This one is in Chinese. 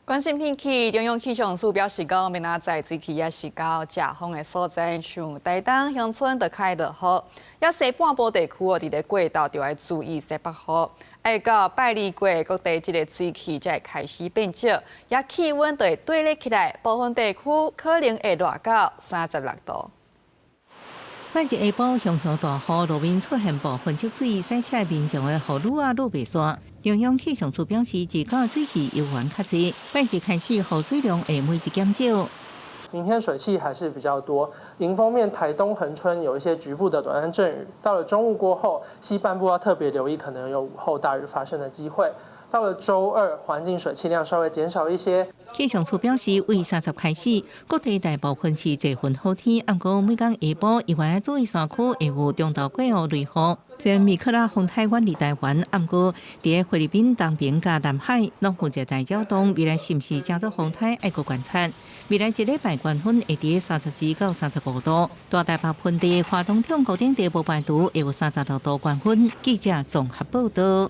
關心天氣，中央氣象署表示講，明仔載水氣也是較正風的所在，像台東鄉村就開落雨，也西半部地區哦，佇個過道就要注意西北風。下到拜二過，各地這個水氣才會開始變少，也氣溫就會對立起來，部分地區可能會熱到36度。拜一下晡，熊熊大雨，路面出現部分積水，賽車民眾的雨路啊路袂煞。中央氣象署表示，自今水氣又源較濟，拜一開始雨水量會每日減少。明天水汽還是比較多，迎風面台東恆春有一些局部的短暫陣雨。到了中午過後，西半部要特別留意，可能有午後大雨發生的機會。到了週二，環境水汽量稍微減少一些。氣象署表示，為30開始，各地大部分是多雲好天，不過每天下晡，宜蘭注意山區會有中到過雨雷雨。雖然米克拉風台遠離台灣，不過在菲律賓東邊甲南海攏有熱帶擾動，未來是不是正做風台，要擱觀察。未來一禮拜高溫會在32到35度，大台北盆地、花東縱谷等地部排除會有36度高溫。記者綜合報道。